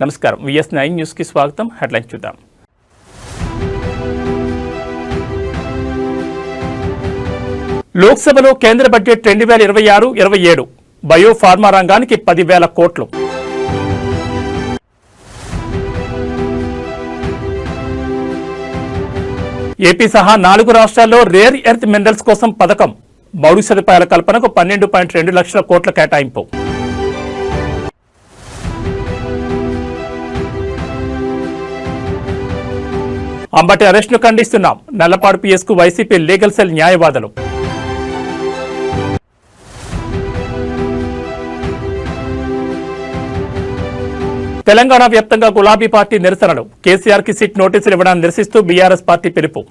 నమస్కారం, VS9 news కి స్వాగతం. హెడ్లైన్స్ చూద్దాం. లోక్సభలో కేంద్ర బడ్జెట్ 2026-27 బయో ఫార్మా రంగానికి 10,000 కోట్లు. ఏపీ సహా 4 రాష్ట్రాల్లో రేర్ ఎర్త్ మినరల్స్ కోసం పథకం. మౌలిక సదుపాయాల కల్పనకు 12.2 లక్షల కోట్ల కేటాయింపు. అంబటి అరెస్టును ఖండిస్తున్నాం. నల్లపాడు పిఎస్కు వైసీపీ లీగల్ సెల్ న్యాయవాదులు. తెలంగాణ వ్యాప్తంగా గులాబీ పార్టీ నిరసనలు. కేసీఆర్కి సిట్ నోటీసులు ఇవ్వడాన్ని నిరసిస్తూ బీఆర్ఎస్ పార్టీ పిలుపు.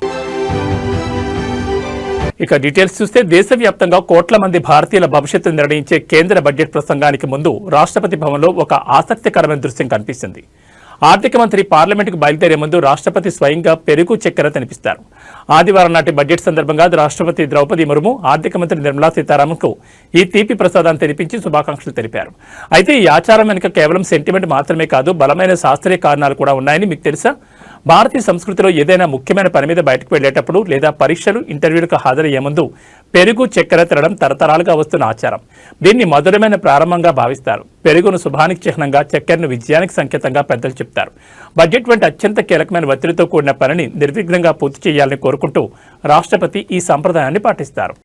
ఇక డీటెయిల్స్ చూస్తే దేశవ్యాప్తంగా కోట్ల మంది భారతీయుల భవిష్యత్తు నిర్ణయించే కేంద్ర బడ్జెట్ ప్రసంగానికి ముందు రాష్ట్రపతి భవన్లో ఒక ఆసక్తికరమైన దృశ్యం కనిపిస్తుంది. ఆర్థిక మంత్రి పార్లమెంటుకు బయలుదేరే ముందు రాష్ట్రపతి స్వయంగా పెరుగు చక్కెర తినిపిస్తారు. ఆదివారం నాటి బడ్జెట్ సందర్భంగా రాష్ట్రపతి ద్రౌపది ముర్ము ఆర్థిక మంత్రి నిర్మలా సీతారామన్కు ఈ తీపి ప్రసాదాన్ని తినిపించి శుభాకాంక్షలు తెలిపారు. అయితే ఈ ఆచారం వెనుక కేవలం సెంటిమెంట్ మాత్రమే కాదు, బలమైన శాస్త్రీయ కారణాలు కూడా ఉన్నాయని మీకు తెలుసా? భారతీయ సంస్కృతిలో ఏదైనా ముఖ్యమైన పని మీద బయటకు వెళ్లేటప్పుడు లేదా పరీక్షలు, ఇంటర్వ్యూలకు హాజరయ్యే ముందు పెరుగు చక్కెర తినడం తరతరాలుగా వస్తున్న ఆచారం. దీన్ని మధురమైన ప్రారంభంగా భావిస్తారు. పెరుగును శుభానికి చిహ్నంగా, చక్కెరను విజయానికి సంకేతంగా పెద్దలు చెప్తారు. బడ్జెట్ వంటి అత్యంత కీలకమైన ఒత్తిడితో కూడిన పనిని నిర్విఘ్నంగా పూర్తి చేయాలని కోరుకుంటూ రాష్ట్రపతి ఈ సంప్రదాయాన్ని పాటిస్తారు.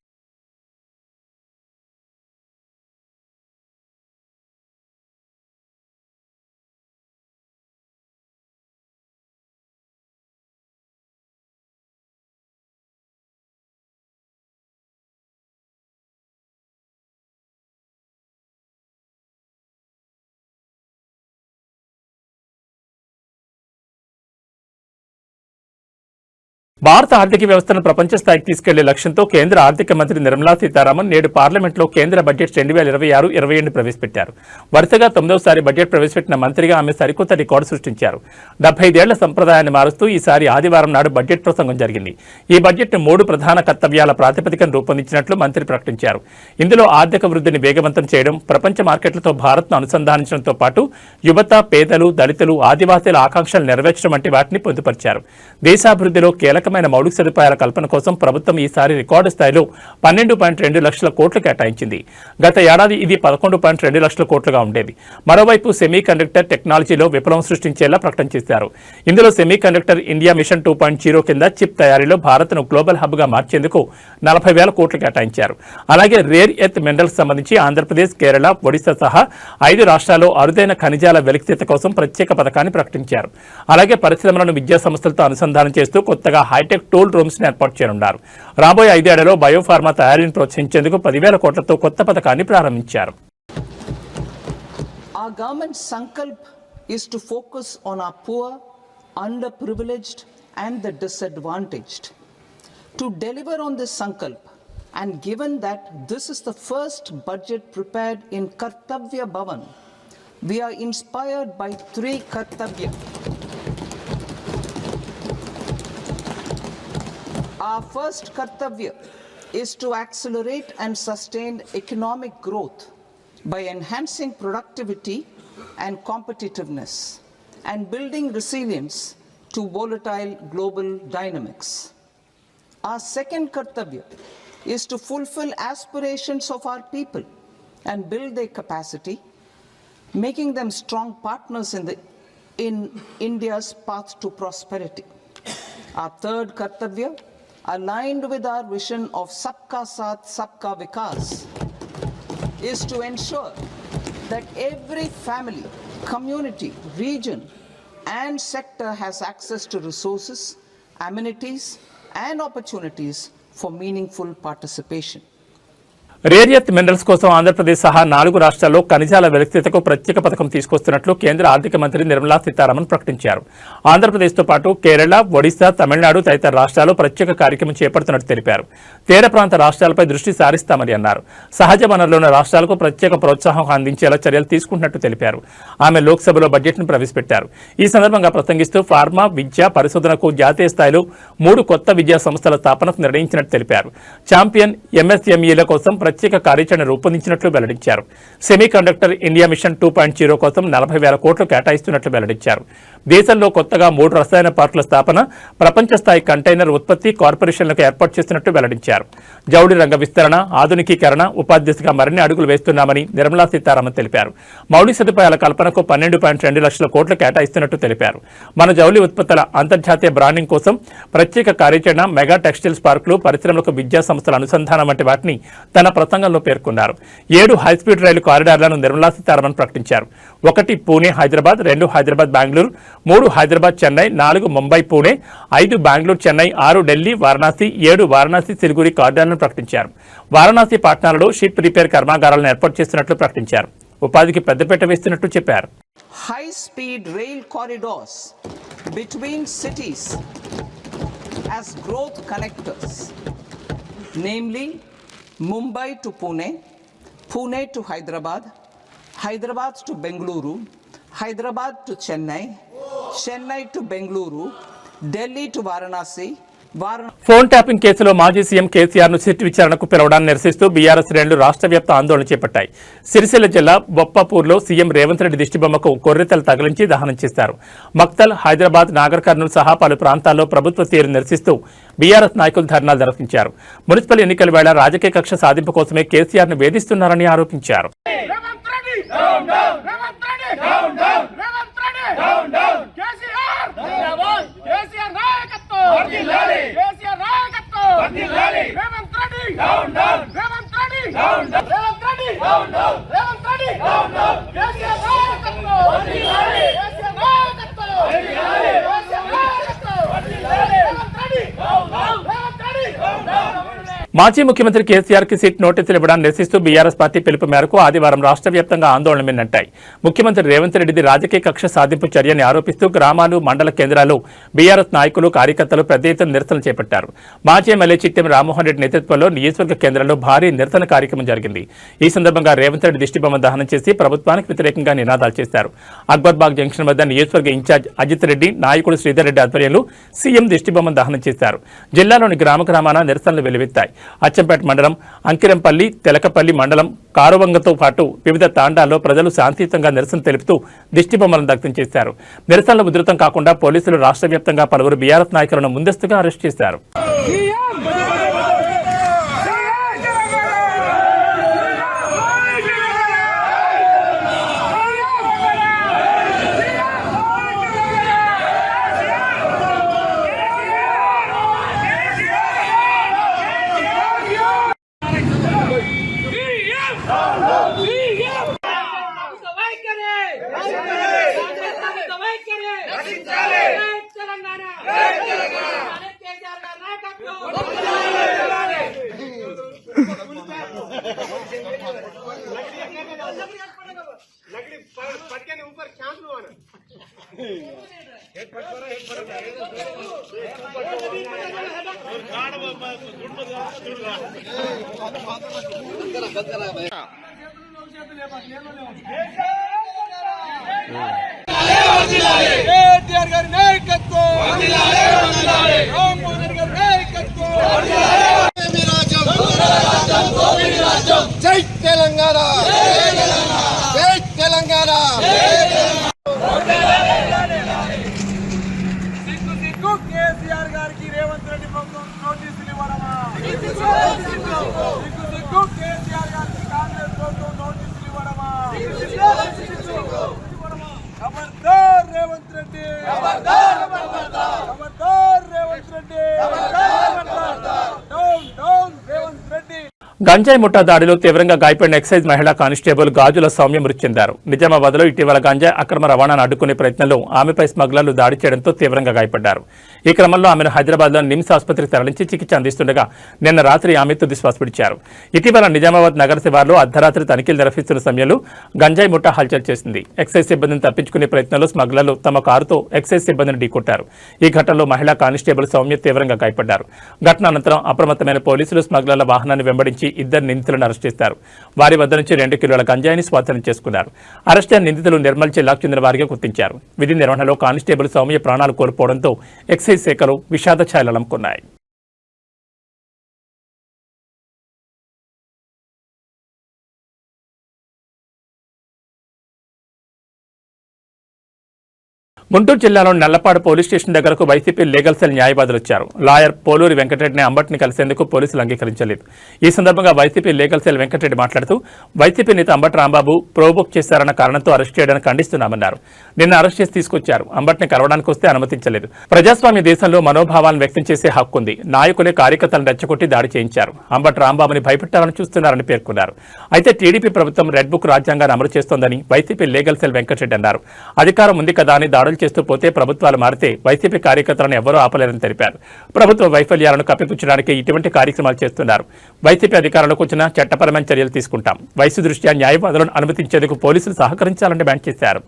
భారత ఆర్థిక వ్యవస్థను ప్రపంచ స్థాయికి తీసుకెళ్లే లక్ష్యంతో కేంద్ర ఆర్థిక మంత్రి నిర్మలా సీతారామన్ నేడు పార్లమెంట్లో కేంద్ర బడ్జెట్ 2026-27 ప్రవేశపెట్టారు. వరుసగా 9వసారి బడ్జెట్ ప్రవేశపెట్టిన మంత్రిగా ఆమె సరికొత్త రికార్డు సృష్టించారు. 75 ఏళ్ల సంప్రదాయాన్ని మారుస్తూ ఈసారి ఆదివారం నాడు బడ్జెట్ ప్రసంగం జరిగింది. ఈ బడ్జెట్ను 3 ప్రధాన కర్తవ్యాల ప్రాతిపదికన రూపొందించినట్లు మంత్రి ప్రకటించారు. ఇందులో ఆర్థిక వృద్ధిని వేగవంతం చేయడం, ప్రపంచ మార్కెట్లతో భారత్ను అనుసంధానించడంతో పాటు యువత, పేదలు, దళితులు, ఆదివాసీల ఆకాంక్షలు నెరవేర్చడం వంటి వాటిని పొందుపరిచారు. దేశాభివృద్ధిలో కీలక మౌలిక సదుపాయాల కల్పన కోసం ప్రభుత్వం ఈసారి రికార్డు స్థాయిలో 12.2 లక్షల కోట్లు కేటాయించింది. గత ఏడాది ఇది 11.2 లక్షల కోట్లుగా ఉండేది. మరోవైపు సెమీ కండక్టర్ టెక్నాలజీలో విప్లవం సృష్టించేలా ప్రకటన చేశారు. ఇందులో సెమీ కండక్టర్ ఇండియా మిషన్ 2.0 కింద చిప్ తయారీలో భారత్ను గ్లోబల్ హబ్గా మార్చేందుకు 40,000 కోట్లు కేటాయించారు. అలాగే రేర్ ఎర్త్ మినరల్స్ సంబంధించి ఆంధ్రప్రదేశ్, కేరళ, ఒడిశా సహా 5 రాష్ట్రాల్లో అరుదైన ఖనిజాల వెలికితీత కోసం ప్రత్యేక పథకాన్ని ప్రకటించారు. అలాగే పరిశ్రమలను విద్యా సంస్థలతో అనుసంధానం చేస్తూ కొత్తగా హైటెక్ టూల్ రూమ్స్ ని ఏర్పాటు చేయనున్నారు. రాబోయే 5 ఏళ్లలో బయోఫార్మా తయారీని ప్రోత్సహించేందుకు 10,000 కోట్లతో కొత్త పథకాన్ని ప్రారంభించారు. Our government's sankalp is to focus on our poor, underprivileged and the disadvantaged. To deliver on this sankalp, and given that this is the first budget prepared in Kartavya Bhavan, we are inspired by 3 Kartavya. Our first Kartavya is to accelerate and sustain economic growth by enhancing productivity and competitiveness and building resilience to volatile global dynamics. Our second Kartavya is to fulfill aspirations of our people and build their capacity, making them strong partners in India's path to prosperity. Our third Kartavya, aligned with our vision of Sabka Saath, Sabka Vikas, is to ensure that every family, community, region and sector has access to resources, amenities and opportunities for meaningful participation. Rare earth minerals కోసం ఆంధ్రప్రదేశ్ సహా 4 రాష్ట్రాల్లో ఖనిజాల వెలికితీతకు ప్రత్యేక పథకం తీసుకొస్తున్నట్లు కేంద్ర ఆర్థిక మంత్రి నిర్మలా సీతారామన్ ప్రకటించారు. ఆంధ్రప్రదేశ్తో పాటు కేరళ, ఒడిశా, తమిళనాడు తదితర రాష్ట్రాల్లో ప్రత్యేక కార్యక్రమం చేపడుతున్నట్టు తెలిపారు. తీర ప్రాంత రాష్ట్రాలపై దృష్టి సారిస్తామని అన్నారు. సహజ వనరులున్న రాష్ట్రాలకు ప్రత్యేక ప్రోత్సాహం అందించేలా చర్యలు తీసుకుంటున్నట్టు తెలిపారు. ఆమె లోక్సభలో బడ్జెట్ను ప్రవేశపెట్టారు. ఈ సందర్భంగా ప్రసంగిస్తూ ఫార్మా, విద్య, పరిశోధనకు జాతీయ స్థాయిలో 3 కొత్త విద్యా సంస్థల స్థాపనకు నిర్ణయించినట్టు తెలిపారు. ఛాంపియన్ ఎంఎస్ఎంఈల కోసం ప్రత్యేక కార్యాచరణ రూపొందించినట్లు వెల్లడించారు. సెమీ కండక్టర్ ఇండియా మిషన్ 2.0 కోసం 40,000 కోట్లు కేటాయిస్తున్నట్లు వెల్లడించారు. దేశంలో కొత్తగా 3 రసాయన పార్కుల స్థాపన, ప్రపంచ స్థాయి కంటైనర్ ఉత్పత్తి కార్పొరేషన్లకు ఏర్పాటు చేస్తున్నట్టు వెల్లడించారు. జౌళి రంగ విస్తరణ, ఆధునికీకరణ, ఉపాధి దిశగా మరిన్ని అడుగులు వేస్తున్నామని నిర్మలా సీతారామన్ తెలిపారు. మౌలిక సదుపాయాల కల్పనకు 12.2 లక్షల కోట్లు కేటాయిస్తున్నట్టు తెలిపారు. మన జౌళి ఉత్పత్తుల అంతర్జాతీయ బ్రాండింగ్ కోసం ప్రత్యేక కార్యాచరణ, మెగా టెక్స్టైల్స్ పార్కులు, పరిశ్రమలకు విద్యా సంస్థల అనుసంధానం వంటి వాటిని తన ప్రసంగంలో పేర్కొన్నారు. 7 హైస్పీడ్ రైలు కారిడార్లను నిర్మలా సీతారామన్ ప్రకటించారు. 1 పూణే హైదరాబాద్, 2 హైదరాబాద్ బెంగళూరు, 3 హైదరాబాద్ చెన్నై, 4 ముంబై పూణే, 5 బెంగళూరు చెన్నై, 6 ఢిల్లీ వారణాసి, 7 వారణాసి సిలిగురి కారిడార్లను ప్రకటించారు. వారణాసి పట్టణాలలో షిప్ రిపేర్ కర్మాగారాలను ఏర్పాటు చేస్తున్నట్లు ప్రకటించారు. ఉపాధికి పెద్దపీట వేస్తున్నట్టు చెప్పారు. High-speed rail corridors between cities as growth connectors, namely Mumbai to Pune, Pune to Hyderabad, Hyderabad to Bengaluru, Hyderabad to Chennai, Chennai to Bengaluru, Delhi to Varanasi, phone tapping కేసులో మాజీ CM KCR ను SIT విచారణకు పిలవడాన్ని నిరసిస్తూ BRS శ్రేణులు రాష్ట్ర వ్యాప్త ఆందోళన చేపట్టాయి. సిరిసిల్ల జిల్లా బొప్పాపూర్లో సీఎం రేవంత్ రెడ్డి దిష్టిబొమ్మకు కొర్రెతలు తగిలించి దహనం చేశారు. మక్తల్, హైదరాబాద్, నాగర్ కర్నూలు సహా పలు ప్రాంతాల్లో ప్రభుత్వ తీరును నిరసిస్తూ బీఆర్ఎస్ నాయకులు ధర్నాలు నిర్వహించారు. మున్సిపల్ ఎన్నికల వేళ రాజకీయ కక్ష సాధింపు కోసమే కేసీఆర్ ను వేధిస్తున్నారని ఆరోపించారు. మాజీ ముఖ్యమంత్రి కేసీఆర్ కి సిట్ నోటీసులు ఇవ్వడాన్ని నిరసిస్తూ బీఆర్ఎస్ పార్టీ పిలుపు మేరకు ఆదివారం రాష్ట్ర వ్యాప్తంగా ఆందోళన మిన్నంటాయి. ముఖ్యమంత్రి రేవంత్ రెడ్డిది రాజకీయ కక్ష సాధింపు చర్యని ఆరోపిస్తూ గ్రామాలు, మండల కేంద్రాల్లో బీఆర్ఎస్ నాయకులు, కార్యకర్తలు పెద్ద ఎత్తున నిరసనలు చేపట్టారు. మాజీ ఎమ్మెల్యే చిట్టెం రామ్మోహన్ రెడ్డి నేతృత్వంలో నియోజకవర్గ కేంద్రంలో భారీ నిరసన కార్యక్రమం జరిగింది. ఈ సందర్భంగా రేవంత్ రెడ్డి దిష్టిబొమ్మ దహనం చేసి ప్రభుత్వానికి వ్యతిరేకంగా నినాదాలు చేశారు. అక్బర్బాగ్ జంక్షన్ వద్ద నియోజకవర్గ ఇన్ఛార్జ్ అజిత్ రెడ్డి, నాయకుడు శ్రీధర్ రెడ్డి ఆధ్వర్యంలో సీఎం దిష్టిబొమ్మ దహనం చేశారు. జిల్లాలోని గ్రామాన నిరసనలు వెల్లువెత్తాయి. అచ్చంపేట మండలం, అంకిరంపల్లి, తెలకపల్లి మండలం, కారువంగతో పాటు వివిధ తాండాల్లో ప్రజలు శాంతియుతంగా నిరసన తెలుపుతూ దిష్టిబొమ్మలను దగ్ధం చేశారు. నిరసనలు ఉధృతం కాకుండా పోలీసులు రాష్ట్ర వ్యాప్తంగా పలువురు బీఆర్ఎస్ నాయకులను ముందస్తుగా అరెస్ట్ చేశారు. జై తెలంగాణ, జై తెలంగాణ. సిగ్గు కేసీఆర్ గారికి రేవంత్ రెడ్డి ప్రభుత్వం నోటీసులు ఇవ్వడమా? సిగ్గు కేసీఆర్ గారికి కాంగ్రెస్ ప్రభుత్వం నోటీసులు ఇవ్వడమా? ఖబర్దార్ రేవంత్ రెడ్డి, ఖబర్దార్ రేవంత్ రెడ్డి, డౌన్ డౌన్ రేవంత్ రెడ్డి. గంజాయి ముఠా దాడిలో తీవ్రంగా గాయపడిన ఎక్సైజ్ మహిళా కానిస్టేబుల్ గాజుల సౌమ్య మృతి చెందారు. నిజామాబాద్లో ఇటీవల గంజాయి అక్రమ రవాణాను అడ్డుకునే ప్రయత్నంలో ఆమెపై స్మగ్లర్లు దాడి చేయడంతో తీవ్రంగా గాయపడ్డారు. ఈ క్రమంలో ఆమెను హైదరాబాద్లోని నిమ్స్ ఆసుపత్రికి తరలించి చికిత్స అందిస్తుండగా నిన్న రాత్రి ఆమె తుది శ్వాస విడిచారు. ఇటీవల నిజామాబాద్ నగర శివార్లో అర్ధరాత్రి తనిఖీలు నిర్వహిస్తున్న సమయంలో గంజాయి ముఠా హల్చల్ చేసింది. ఎక్సైజ్ సిబ్బందిని తప్పించుకునే ప్రయత్నంలో స్మగ్లర్లు తమ కారుతో ఎక్సైజ్ సిబ్బందిని ఢీకొట్టారు. ఈ ఘటనలో మహిళా కానిస్టేబుల్ సౌమ్య తీవ్రంగా గాయపడ్డారు. ఘటన అనంతరం అప్రమత్తమైన పోలీసులు స్మగ్లర్ల వాహనాన్ని వెంబడించి 2 నిందితులను అరెస్ట్ చేశారు. వారి వద్ద నుంచి 2 కిలోల గంజాయిని స్వాధీనం చేసుకున్నారు. అరెస్ట్ అయిన నిందితులు నిర్మల్ జిల్లాకు చెందిన వారిగా గుర్తించారు. విధి నిర్వహణలో కానిస్టేబుల్ సౌమ్య ప్రాణాలు కోల్పోవడంతో ఎక్సైజ్ శాఖలో విషాద ఛాయలు అలుముకున్నాయి. గుంటూరు జిల్లాలోని నల్లపాడు పోలీస్ స్టేషన్ దగ్గరకు వైసీపీ లీగల్ సెల్ న్యాయవాదులు వచ్చారు. లాయర్ పోలూరి వెంకటరెడ్డిని అంబట్ని కలిసేందుకు పోలీసులు అంగీకరించలేదు. ఈ సందర్భంగా వైసీపీ లీగల్ సెల్ వెంకటరెడ్డి మాట్లాడుతూ వైసీపీ నేత అంబటి రాంబాబు ప్రోబుక్ చేశారన్న కారణంతో అరెస్ట్ చేయడానికి ఖండిస్తున్నామన్నారు. నిన్న అరెస్ట్ చేసి తీసుకొచ్చారు. అంబట్ని కలవడానికి వస్తే అనుమతించలేదు. ప్రజాస్వామ్య దేశంలో మనోభావాలను వ్యక్తం చేసే హక్కు ఉంది. నాయకులే కార్యకర్తలను రెచ్చగొట్టి దాడి చేయించారు. అంబటి రాంబాబుని భయపెట్టాలని చూస్తున్నారని పేర్కొన్నారు. అయితే టీడీపీ ప్రభుత్వం రెడ్ బుక్ రాజ్యాంగాన్ని అమలు చేస్తోందని వైసీపీ లీగల్ సెల్ వెంకటరెడ్డి అన్నారు. అధికారం ఉంది కదా అని దాడులు చేస్తూ పోతే ప్రభుత్వాలు మారితే వైసీపీ కార్యకర్తలను ఎవరూ ఆపలేరని తెలిపారు. ప్రభుత్వ వైఫల్యాలను కప్పిపుచ్చడానికి ఇటువంటి కార్యక్రమాలు చేస్తున్నారు. వైసీపీ అధికారంలోకి వచ్చిన చట్టపరమైన చర్యలు తీసుకుంటాం. వయసు దృష్ట్యా న్యాయవాదులను అనుమతించేందుకు పోలీసులు సహకరించాలని డిమాండ్ చేశారు.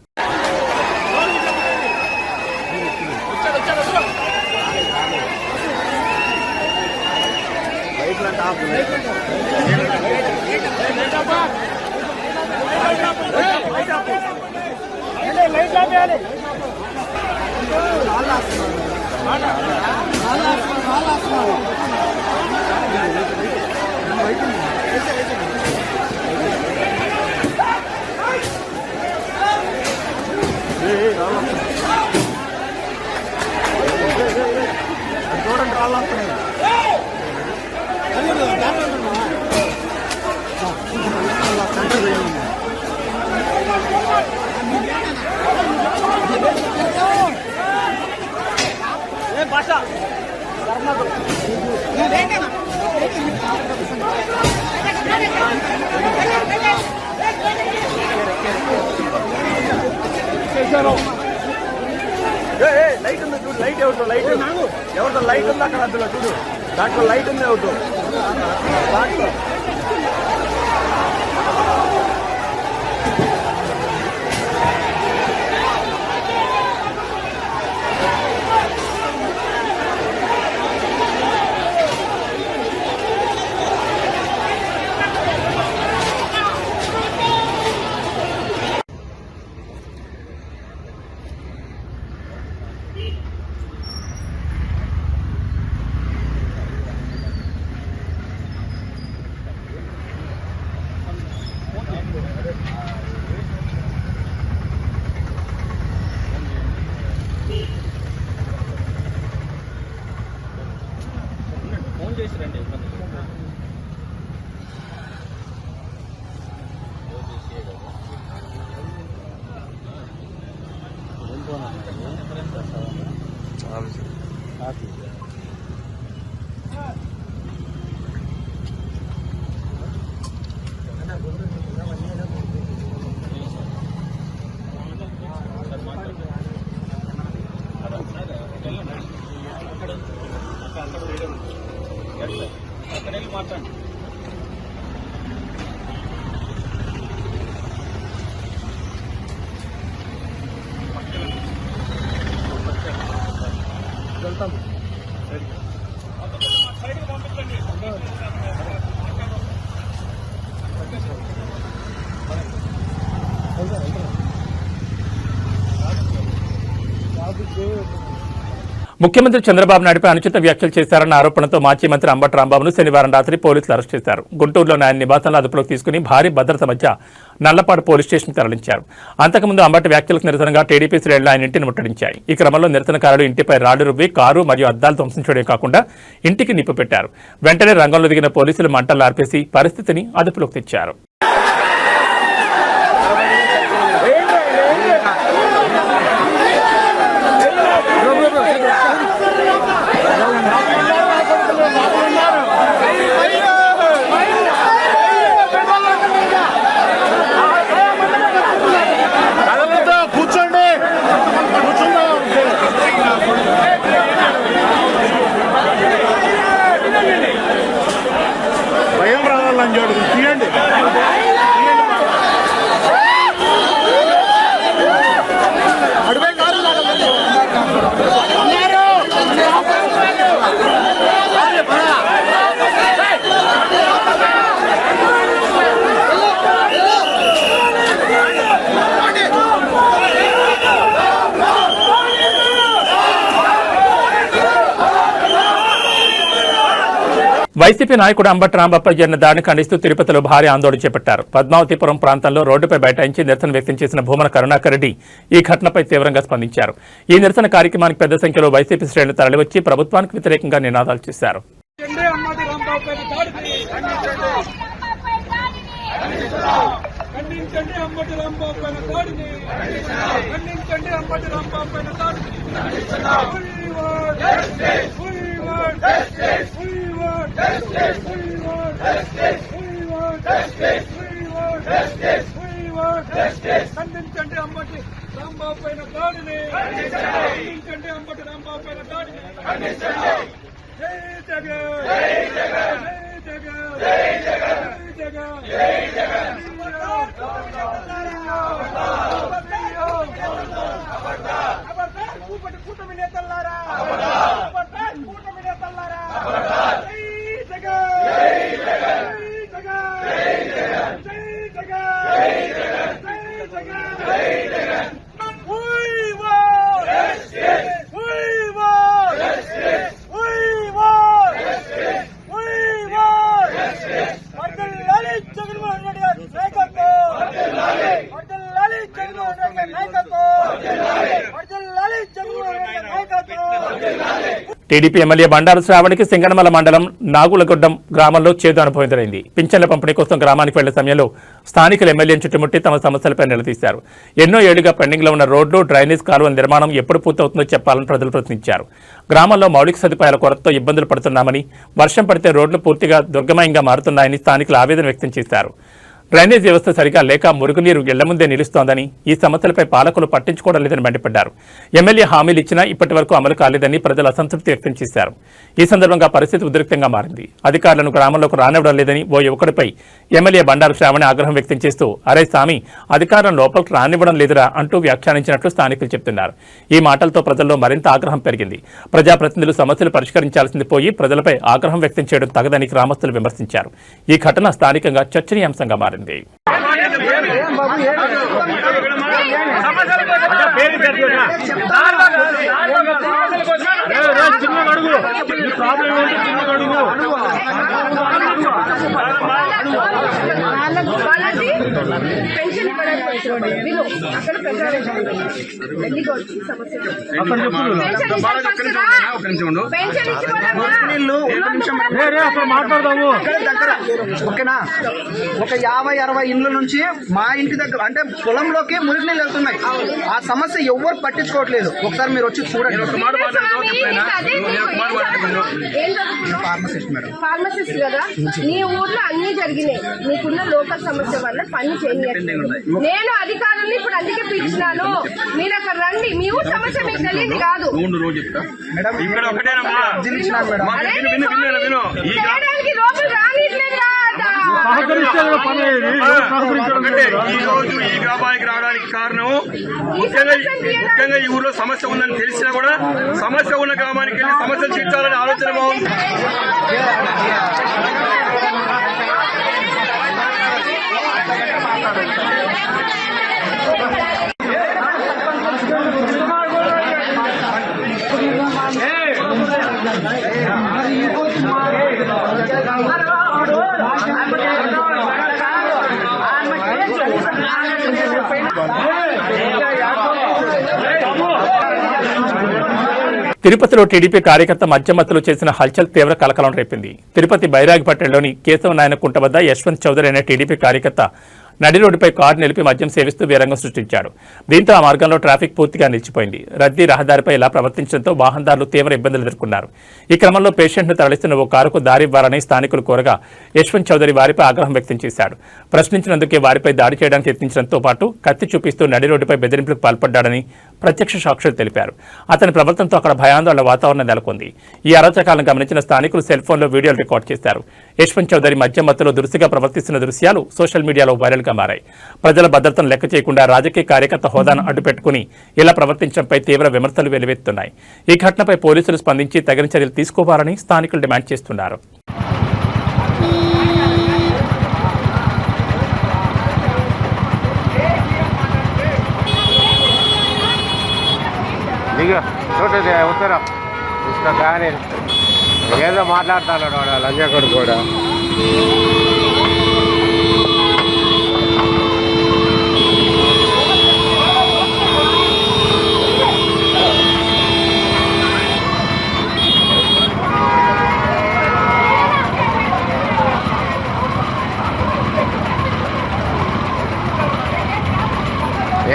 లైట్ ఉంది చూడు, లైట్ ఎవరితో లైట్ ఎవరితో లైట్ ఉంది అక్కడ అందులో చూడు, దాంట్లో లైట్ ఉంది ఎవరితో దాంట్లో. ముఖ్యమంత్రి చంద్రబాబు నాయుడుపై అనుచిత వ్యాఖ్యలు చేశారన్న ఆరోపణతో మాజీ మంత్రి అంబటి రాంబాబును శనివారం రాత్రి పోలీసులు అరెస్ట్ చేశారు. గుంటూరులోని ఆయన నివాసంలో అదుపులోకి తీసుకుని భారీ భద్రత మధ్య నల్లపాడు పోలీస్ స్టేషన్కి తరలించారు. అంతకుముందు అంబటి వ్యాఖ్యలకు నిరసనగా టీడీపీ శ్రేణులు ఆయన ఇంటిని ముట్టడించాయి. ఈ క్రమంలో నిరసనకారులు ఇంటిపై రాళ్లు రువ్వి కారు మరియు అద్దాలు ధ్వంసం చేయడమే కాకుండా ఇంటికి నిప్పు పెట్టారు. వెంటనే రంగంలో దిగిన పోలీసులు మంటలు ఆర్పేసి పరిస్థితిని అదుపులోకి తెచ్చారు. భయం రావాలని చూడండి. వైసీపీ నాయకుడు అంబటి రాంబాబుపై జరిగిన దాడిని ఖండిస్తూ తిరుపతిలో భారీ ఆందోళన చేపట్టారు. పద్మావతిపురం ప్రాంతంలో రోడ్డుపై బైఠాయించి నిరసన వ్యక్తం చేసిన భూమన కరుణాకర్ రెడ్డి ఈ ఘటనపై తీవ్రంగా స్పందించారు. ఈ నిరసన కార్యక్రమానికి పెద్ద సంఖ్యలో వైసీపీ శ్రేణులు తరలివచ్చి ప్రభుత్వానికి వ్యతిరేకంగా నినాదాలు చేశారు. ఖండించండి అంబటి రాంబాబు పైన దాడిని, ఖండించండి అంబటి రాంబాబు పైన దాడిని. ఖండించండి అంబటి రాంబాబు పైన దాడిని, ఖండించండి అంబటి రాంబాబు పైన దాడిని. జై జగన్, జై జగన్, జై జగన్, జై జగన్, జై జగన్. కూటమి నేతల్లారా, కూటమి నేతల్లారా, జై జగన్, జై జగన్, జై జగన్, జై జగన్, జై జగన్, జై జగన్, జై Jagan. We want justice. We want justice. We want justice. We want justice. వర్ధిల్లాలి జగన్మోహన్ రెడ్డి గారి నాయకత్వం. వర్ధిల్లాలి జగన్మోహన్ రెడ్డి గారి నాయకత్వం. వర్ధిల్లాలి జగన్మోహన్ రెడ్డి గారి నాయకత్వం. టీడీపీ ఎమ్మెల్యే బండారు శ్రావణికి సింగనమల మండలం నాగులగొడ్డం గ్రామంలో చేదు అనుభవించరైంది. పింఛన్ల పంపిణీ కోసం గ్రామానికి వెళ్లే సమయంలో స్థానికులు ఎమ్మెల్యేను చుట్టుముట్టి తమ సమస్యలపై నిలదీశారు. ఎన్నో ఏళ్లుగా పెండింగ్లో ఉన్న రోడ్లు, డ్రైనేజ్ కాలువల నిర్మాణం ఎప్పుడు పూర్తవుతుందో చెప్పాలని ప్రజలు ప్రశ్నించారు. గ్రామంలో మౌలిక సదుపాయాల కొరతతో ఇబ్బందులు పడుతున్నామని, వర్షం పడితే రోడ్లు పూర్తిగా దుర్గమయంగా మారుతున్నాయని స్థానికులు ఆవేదన వ్యక్తం చేశారు. డ్రైనేజ్ వ్యవస్థ సరిగా లేక మురుగునీరు ఇళ్ల ముందే నిలుస్తోందని, ఈ సమస్యలపై పాలకులు పట్టించుకోవడం లేదని మండిపడ్డారు. ఎమ్మెల్యే హామీలు ఇచ్చినా ఇప్పటి వరకు అమలు కాలేదని ప్రజలు అసంతృప్తి వ్యక్తం చేశారు. ఈ సందర్భంగా పరిస్థితి ఉద్రిక్తంగా మారింది. అధికారులను గ్రామంలోకి రానివ్వడం లేదని ఓ యువకుడిపై ఎమ్మెల్యే బండారు శ్రావణి ఆగ్రహం వ్యక్తం చేస్తూ, అరే స్వామి, అధికారులను లోపలికి రానివ్వడం లేదురా అంటూ వ్యాఖ్యానించినట్లు స్థానికులు చెబుతున్నారు. ఈ మాటలతో ప్రజల్లో మరింత ఆగ్రహం పెరిగింది. ప్రజాప్రతినిధులు సమస్యలు పరిష్కరించాల్సింది పోయి ప్రజలపై ఆగ్రహం వ్యక్తం చేయడం తగదని గ్రామస్తులు విమర్శించారు. ఈ ఘటన స్థానికంగా చర్చనీయాంశంగా మారింది. పెన్షన్ అక్కడ మాట్లాడదాము ఓకేనా. ఒక 50-60 ఇండ్ల నుంచి మా ఇంటి దగ్గర అంటే పొలంలోకి మురికి నీళ్ళు వెళ్తున్నాయి. ఆ సమస్య ఎవ్వరు పట్టించుకోవట్లేదు. ఒకసారి మీరు వచ్చి చూడండి. ఫార్మసిస్ట్ కదా, నీ ఊర్లో అన్ని జరిగినాయి. నీకున్న లోకల్ సమస్య వల్ల పని చేయట్లేదు. నేను అధికారుల్ని ఇప్పుడు అందుకే పిలిచినాను. మీరు అక్కడ రండి. మీ ఊరు సమస్య మీకు తెలియదు కాదు. చేయడానికి లోపల రానిట్లేదు. ఈ రోజు ఈ గ్రామానికి రావడానికి కారణం ముఖ్యంగా ఈ ఊర్లో సమస్య ఉందని తెలిసినా కూడా సమస్య ఉన్న గ్రామానికి వెళ్ళి సమస్యలు తీర్చాలని ఆలోచన బాగుంది. తిరుపతిలో టీడీపీ కార్యకర్త మధ్యమత్తులు చేసిన హల్చల్ తీవ్ర కలకలం రేపింది. తిరుపతి బైరాగిపట్టణంలోని కేశవనాయన కుంట వద్ద యశ్వంత్ చౌదరి అనే టీడీపీ కార్యకర్త నడి రోడ్డుపై కారు నిలిపి మద్యం సేవిస్తూ వీరంగం సృష్టించాడు. దీంతో ఆ మార్గంలో ట్రాఫిక్ పూర్తిగా నిలిచిపోయింది. రద్దీ రహదారిపై ఇలా ప్రవర్తించడంతో వాహనదారులు తీవ్ర ఇబ్బందులు ఎదుర్కొన్నారు. ఈ క్రమంలో పేషెంట్ను తరలిస్తున్న ఓ కారుకు దారి ఇవ్వాలని స్థానికులు కోరగా యశ్వంత్ చౌదరి వారిపై ఆగ్రహం వ్యక్తం చేశాడు. ప్రశ్నించినందుకే వారిపై దాడి చేయడానికి యత్నించడంతో పాటు కత్తి చూపిస్తూ నడి రోడ్డుపై బెదిరింపులకు పాల్పడ్డాడని ప్రత్యక్ష సాక్షులు తెలిపారు. అతని ప్రవర్తనతో అక్కడ భయాందోళన వాతావరణం నెలకొంది. ఈ అరాచకాలను గమనించిన స్థానికులు సెల్ ఫోన్లో వీడియోలు రికార్డ్ చేశారు. యశ్వంత్ చౌదరి మద్యం మత్తులో దురుసుగా ప్రవర్తిస్తున్న దృశ్యాలు సోషల్ మీడియాలో వైరల్గా మారాయి. ప్రజల భద్రతను లెక్క చేయకుండా రాజకీయ కార్యకర్త హోదాను అడ్డుపెట్టుకుని ఇలా ప్రవర్తించడంపై తీవ్ర విమర్శలు వెలువెత్తున్నాయి. ఈ ఘటనపై పోలీసులు స్పందించి తగిన చర్యలు తీసుకోవాలని స్థానికులు డిమాండ్ చేస్తున్నారు. छोटे थे उतर उसका कहानी ఏదో మాట్లాడతాడు వాడు లంజాకొడు కూడా.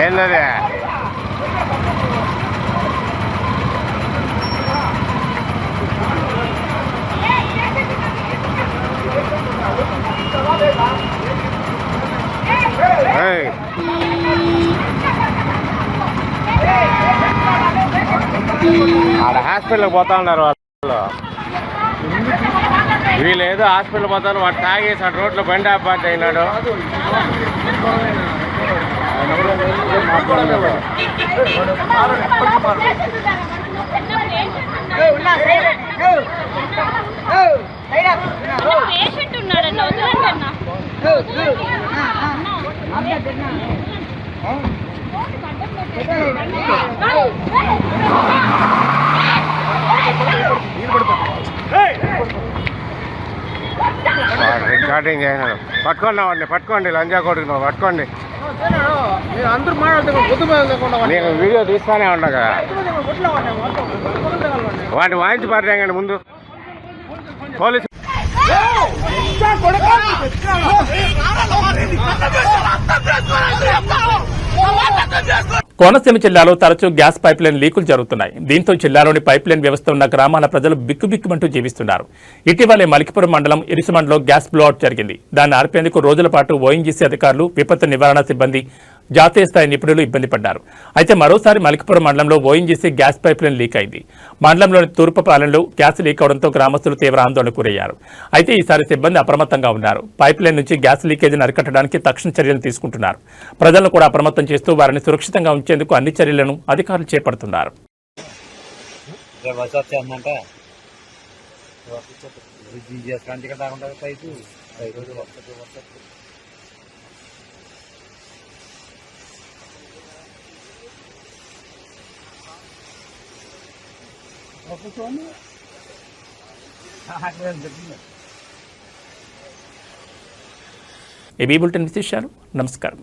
ఏంటది? ఆడ హాస్పిటల్కి పోతా ఉన్నారు వాళ్ళు. వీళ్ళు ఏదో హాస్పిటల్ పోతాను, వాడు తాగేసి అటు రోడ్లో బండి ఆపాటు అయినాడు. పేషెంట్ ఉన్నాడన్న వదలండి అన్న. రికార్డింగ్ అయినాడు. పట్టుకోండి వాడిని, పట్టుకోండి లంజా కొడుకు, పట్టుకోండి. నేను వీడియో తీస్తానే ఉన్నా కదా. వాడిని వాయించి పారేయండి ముందు పోలీసు. కోనసీమ జిల్లాలో తరచూ గ్యాస్ పైప్ లైన్ లీకులు జరుగుతున్నాయి. దీంతో జిల్లాలోని పైప్ లైన్ వ్యవస్థ ఉన్న గ్రామాల ప్రజలు బిక్కుబిక్కుమంటూ జీవిస్తున్నారు. ఇటీవలే మలికిపురం మండలం ఇరుసుమండలో గ్యాస్ బ్లోఅవుట్ జరిగింది. దాన్ని ఆర్పేందుకు రోజుల పాటు ఓఎన్జీసీ అధికారులు, విపత్తు నివారణ సిబ్బంది, జాతీయ స్థాయి నిపుణులు ఇబ్బంది పడ్డారు. అయితే మరోసారి మలికిపురం మండలంలో ONGC gas pipe line leak అయింది. మండలంలోని తూర్పుపాలెంలో గ్యాస్ లీక్ అవడంతో గ్రామస్తులు తీవ్ర ఆందోళనకు గురయ్యారు. అయితే ఈసారి సిబ్బంది అప్రమత్తంగా ఉన్నారు. పైప్ లైన్ నుంచి గ్యాస్ లీకేజీని అరికట్టడానికి తక్షణ చర్యలు తీసుకుంటున్నారు. ప్రజలను కూడా అప్రమత్తం చేస్తూ వారిని సురక్షితంగా ఉంచేందుకు అన్ని చర్యలను అధికారులు చేపడుతున్నారు. ఏబీ బులెటిన్ విశేషాలు. నమస్కారం.